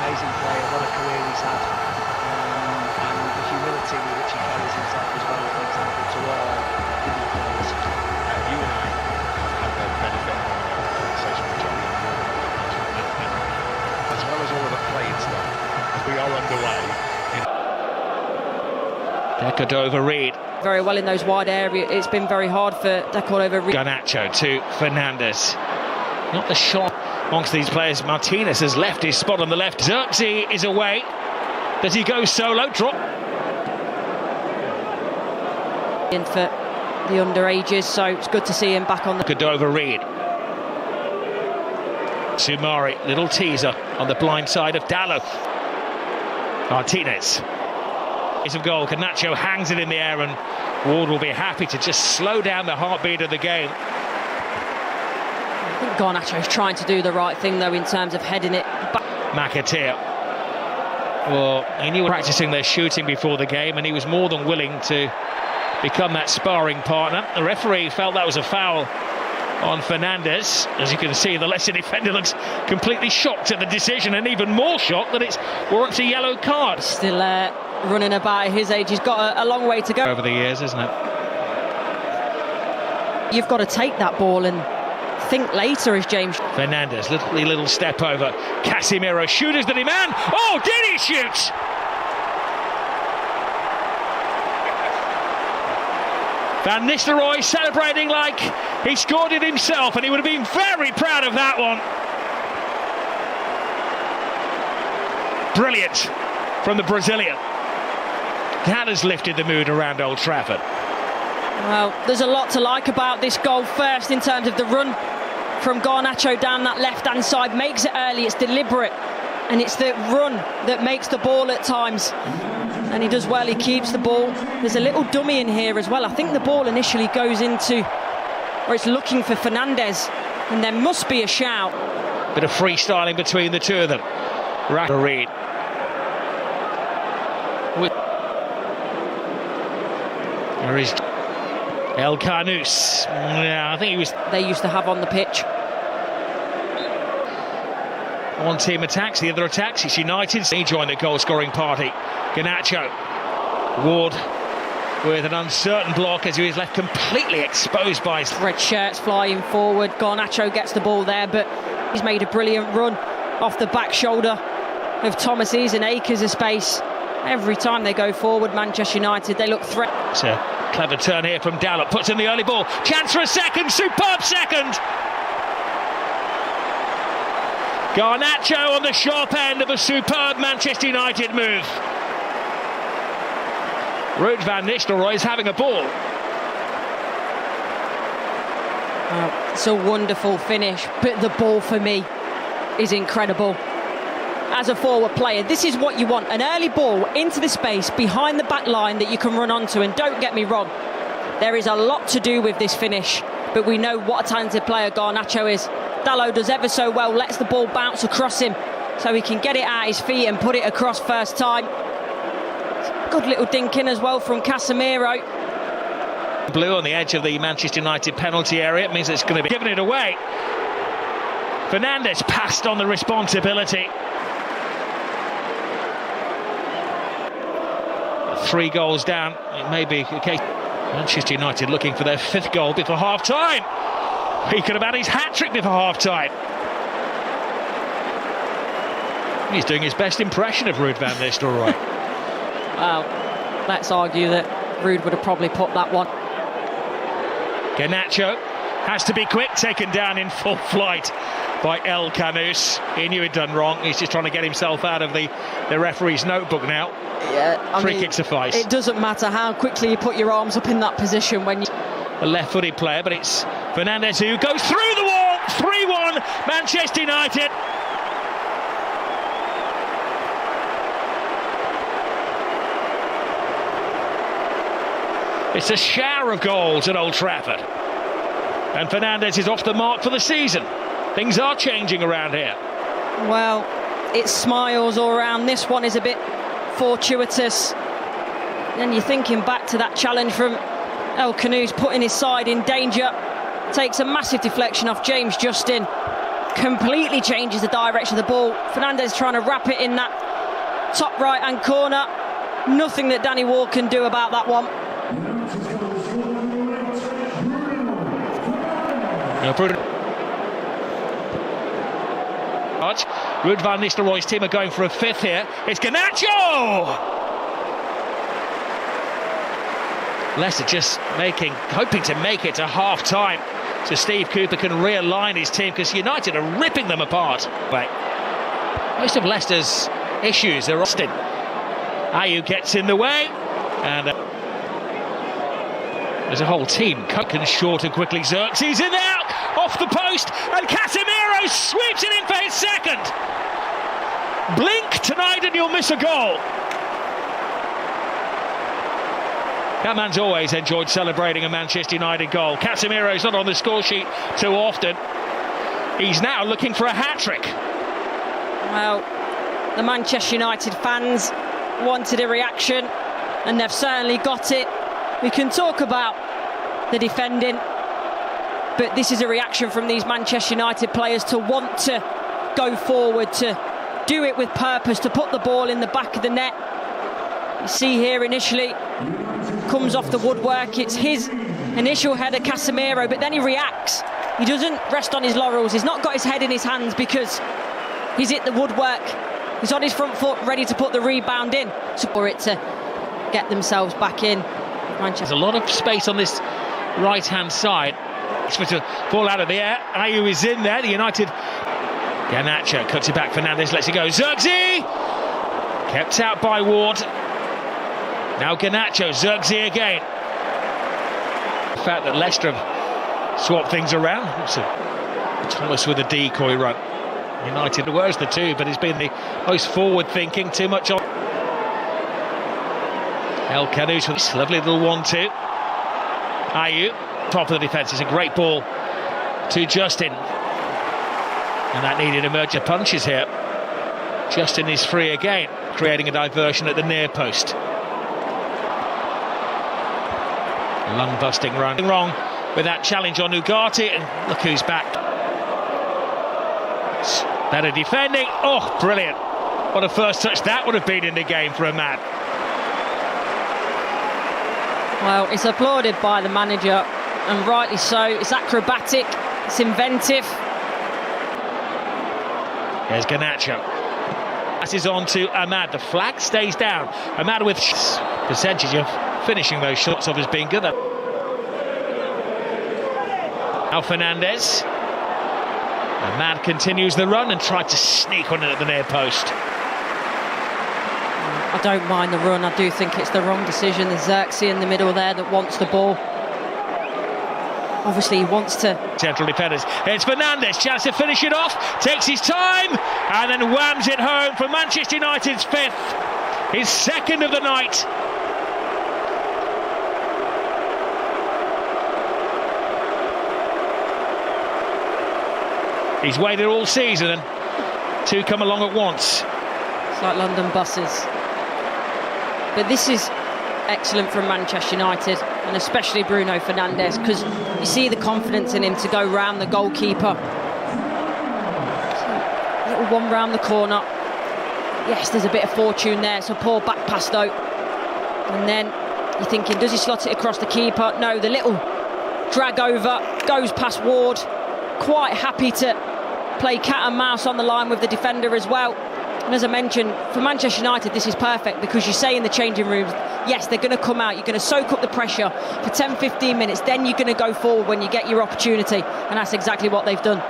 amazing player, what a career he's had, and the humility with which he carries himself as well, an example to all young players. You and I have the benefit of having a conversation with John as well as all of the playing stuff, as we are underway. Decordova-Reid. Very well in those wide areas. It's been very hard for Decordova-Reid. Garnacho to Fernandes. Not the shot amongst these players. Martinez has left his spot on the left. Xerxes is away. Does he go solo? Drop. In for the underages, so it's good to see him back on the... Decordova-Reid. Sumari, little teaser on the blind side of Dallo. Martinez. Is of goal. Garnacho hangs it in the air, and Ward will be happy to just slow down the heartbeat of the game. I think Garnacho's trying to do the right thing, though, in terms of heading it back. McAteer. Well, he knew practicing their shooting before the game, and he was more than willing to become that sparring partner. The referee felt that was a foul on Fernandes. As you can see, the Leicester defender looks completely shocked at the decision, and even more shocked that it warrants a yellow card. Still running about at his age. He's got a long way to go. Over the years, isn't it? You've got to take that ball and think later, as James. Fernandes, little step over. Casemiro, shooters the demand. Oh, did he shoot? Van Nistelrooy celebrating like he scored it himself, and he would have been very proud of that one. Brilliant from the Brazilian. That has lifted the mood around Old Trafford. Well, there's a lot to like about this goal. First, in terms of the run from Garnacho down that left-hand side, makes it early, it's deliberate, and it's the run that makes the ball at times. And he does well, he keeps the ball. There's a little dummy in here as well. I think the ball initially goes into, or it's looking for Fernandes, and there must be a shout. Bit of freestyling between the two of them. Reid. There is El Carnus. Yeah, I think he was... They used to have on the pitch. One team attacks, the other attacks. It's United. He joined the goal-scoring party. Garnacho. Ward with an uncertain block as he was left completely exposed by his... Red shirts flying forward. Garnacho gets the ball there, but he's made a brilliant run off the back shoulder of Thomas's and acres of space. Every time they go forward, Manchester United, they look threatened. It's a clever turn here from Dallo. Puts in the early ball. Chance for a second. Superb second. Garnacho on the sharp end of a superb Manchester United move. Ruud van Nistelrooy is having a ball. It's a wonderful finish, but the ball for me is incredible. As a forward player, this is what you want, an early ball into the space behind the back line that you can run onto. And don't get me wrong, there is a lot to do with this finish, but we know what a talented player Garnacho is. Dallo does ever so well, lets the ball bounce across him so he can get it at his feet and put it across first time. Good little dink in as well from Casemiro. Blue on the edge of the Manchester United penalty area. It means it's going to be giving it away. Fernandes passed on the responsibility. 3 goals down. It may be a case. Manchester United looking for their 5th goal before half-time. He could have had his hat-trick before half-time. He's doing his best impression of Ruud van Nistelrooy. Well, let's argue that Ruud would have probably put that one. Garnacho has to be quick, taken down in full flight by El Carnus. He knew he'd done wrong. He's just trying to get himself out of the referee's notebook now. Yeah, Free kick suffice. It doesn't matter how quickly you put your arms up in that position when you... A left-footed player, but it's Fernandes who goes through the wall. 3-1 Manchester United. It's a shower of goals at Old Trafford. And Fernandes is off the mark for the season. Things are changing around here. Well, it's smiles all around. This one is a bit fortuitous. Then you're thinking back to that challenge from El Carnus, putting his side in danger. Takes a massive deflection off James Justin. completely changes the direction of the ball. Fernandez trying to wrap it in that top right-hand corner. Nothing that Danny Ward can do about that one. Ruud van Nistelrooy's team are going for a fifth here. It's Garnacho! Leicester just hoping to make it to half-time, so Steve Cooper can realign his team, because United are ripping them apart. But most of Leicester's issues are Austin. Ayew gets in the way, and there's a whole team. Cook short and quickly. Xerxes in there, off the post, and Casemiro sweeps it in for his second. Blink tonight and you'll miss a goal. That man's always enjoyed celebrating a Manchester United goal. Casemiro's not on the score sheet too often. He's now looking for a hat-trick. Well, the Manchester United fans wanted a reaction, and they've certainly got it. We can talk about the defending, but this is a reaction from these Manchester United players to want to go forward, to do it with purpose, to put the ball in the back of the net. You see here initially, comes off the woodwork, it's his initial header, Casemiro, but then he reacts. He doesn't rest on his laurels. He's not got his head in his hands because he's hit the woodwork. He's on his front foot, ready to put the rebound in, for it to get themselves back in. There's a lot of space on this right-hand side. It's supposed to fall out of the air. Ayew is in there. The United. Garnacho cuts it back. Fernandez lets it go. Xerxes kept out by Ward. Now Garnacho. Xerxes again. The fact that Leicester have swapped things around. Thomas with a decoy run. United, the worst of the two, but he's been the most forward-thinking. Too much on. El Khanous with this lovely little 1-2. Ayew, top of the defence. It's a great ball to Justin. And that needed emergent punches here. Justin is free again, creating a diversion at the near post. Lung-busting run. Wrong with that challenge on Ugarte, and look who's back. Better defending. Oh, brilliant. What a first touch that would have been in the game for a man. Well, it's applauded by the manager, and rightly so. It's acrobatic, it's inventive. There's Garnacho. Passes on to Ahmad. The flag stays down. Ahmad with percentage of finishing those shots off as being good. Now Fernandez. Ahmad continues the run and tried to sneak on it at the near post. I don't mind the run. I do think it's the wrong decision. There's Xerxes in the middle there that wants the ball. Obviously he wants to. Central defenders. It's Fernandez, chance to finish it off. Takes his time and then whams it home for Manchester United's fifth. His second of the night. He's waited all season and two come along at once. It's like London buses. But this is excellent from Manchester United, and especially Bruno Fernandes, because you see the confidence in him to go round the goalkeeper. Little one round the corner. Yes, there's a bit of fortune there. It's a poor back pass though. And then you're thinking, does he slot it across the keeper? No, the little drag over goes past Ward. Quite happy to play cat and mouse on the line with the defender as well. And as I mentioned, for Manchester United, this is perfect, because you say in the changing rooms, yes, they're going to come out, you're going to soak up the pressure for 10-15 minutes, then you're going to go forward when you get your opportunity, and that's exactly what they've done.